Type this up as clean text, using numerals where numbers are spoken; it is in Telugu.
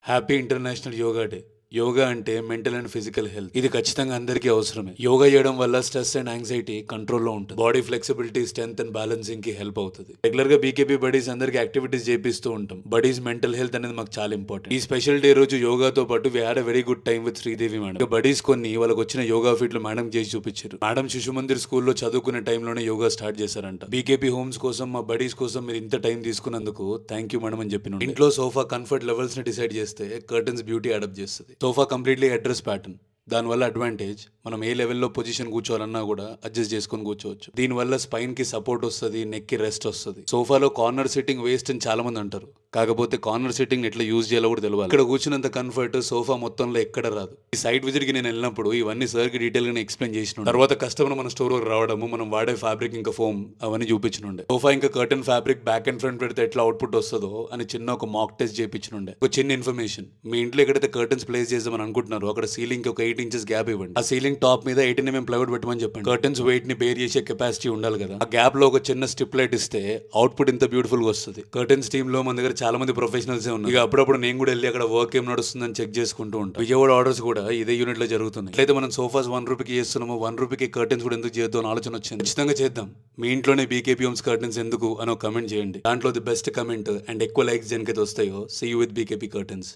Happy international yoga day. Yoga అంటే మెంటల్ అండ్ ఫిజికల్ హెల్త్. ఇది ఖచ్చితంగా అందరికీ అవసరమే. యోగా చేయడం వల్ల స్ట్రెస్ అండ్ యాంగ్జైటీ కంట్రోల్లో ఉంటుంది. Body flexibility, strength and balancing కి హెల్ప్ అవుతుంది. రెగ్యులర్ గా బీకేపీ బడీస్ అందరికి యాక్టివిటీస్ చేపిస్తూ ఉంటాం. బడీస్ మెంటల్ హెల్త్ అనేది మాకు చాలా ఇంపార్టెంట్. ఈ స్పెషల్ డే రోజు యోగాతో పాటు we had a very good time with Sridevi madam. Buddies కొన్ని వాళ్ళకి వచ్చిన యోగా ఫీట్లు మేడం చేసి చూపించారు. మేడం శిశు మందిర్ స్కూల్లో చదువుకునే టైంలోనే యోగా స్టార్ట్ చేశారంట. బీకేపీ హోమ్స్ కోసం, మా బడీస్ కోసం మీరు ఇంత టైం తీసుకున్నందుకు థ్యాంక్ యూ మేడం అని చెప్పిన. ఇంట్లో సోఫా కంఫర్ట్ లెవెల్స్ ని డిసైడ్ చేస్తే కర్టన్స్ బ్యూటీ అడాప్ట్ చేస్తుంది. Sofa completely address pattern. దానివల్ల అడ్వాంటేజ్, మనం ఏ లెవెల్లో పొజిషన్ కూర్చోవాలన్నా కూడా అడ్జస్ట్ చేసుకొని కూర్చోవచ్చు. దీనివల్ల స్పైన్ కి సపోర్ట్ వస్తుంది, నెక్ కి రెస్ట్ వస్తుంది. సోఫాలో కార్నర్ సిట్టింగ్ వేస్ట్ అని చాలా మంది అంటారు. కాకపోతే కార్నర్ సిట్టింగ్ ఎట్లా యూజ్ చేయాలో కూడా తెలియాలి. ఇక్కడ కూర్చున్నంత కంఫర్ట్ సోఫా మొత్తంలో ఎక్కడ రాదు. ఈ సైట్ విజిట్ కి నేను వెళ్ళినప్పుడు ఇవన్నీ సార్ కి డీటెయిల్ గా ఎక్స్ప్లెయిన్ చేసిన తర్వాత కస్టమర్ మన స్టోర్ వరకు రావడము, మనం వాడే ఫ్యాబ్రిక్ ఇంకా ఫోమ్ అవన్నీ చూపించనుండే. సోఫా ఇంకా curtain fabric back and front పెడితే ఎట్లా అవుట్పుట్ వస్తుందో అని చిన్న ఒక మాక్ టెస్ట్ చేయించనుండే. ఒక చిన్న ఇన్ఫర్మేషన్, మీ ఇంట్లో ఎక్కడైతే కర్టన్స్ ప్లేస్ చేద్దామని అనుకుంటున్నారో అక్కడ సీలింగ్ కి ఒక 8 ఇంచెస్ గ్యాప్ ఇవ్వండి. ఆ సీలింగ్ టాప్ మీద 18 mm ప్లైవుడ్ పెట్టమని చెప్పండి. కర్టన్స్ వెయిట్ ని బేర్ చేసే కెపాసిటీ ఉండాలి కదా. ఆ గ్యాప్ లో ఒక చిన్న స్ట్రిప్ లైట్ ఇస్తే అవుట్పుట్ ఇంత బ్యూటిఫుల్ గా వస్తుంది. కర్టన్స్ టీమ్ లో మన దగ్గర చాలా మంది ప్రొఫెషనల్స్ ఉన్నారు. ఇక అప్పుడప్పుడు నేను కూడా వెళ్ళి అక్కడ వర్క్ ఏం నడుస్తుందని చెక్ చేసుకుంటూ ఉంటాను. విజయవాడ ఆర్డర్స్ కూడా ఇదే యూనిట్ లో జరుగుతున్నాయి. అయితే మనం సోఫాస్ 1 రూపీకి చేస్తున్నాము, 1 రూపీకి కర్టన్స్ కూడా ఎందుకు చేద్దాం అని ఆలోచన వచ్చింది. ఖచ్చితంగా చేద్దాం. మీ ఇంట్లోనే బీకేపీ హోమ్స్ కర్టన్స్ ఎందుకు అని ఒక కమెంట్ చేయండి. దాంట్లో ది బెస్ట్ కమెంట్ అండ్ ఎక్కువ లైక్స్ దేనికైతే వస్తాయో see you with BKP curtains.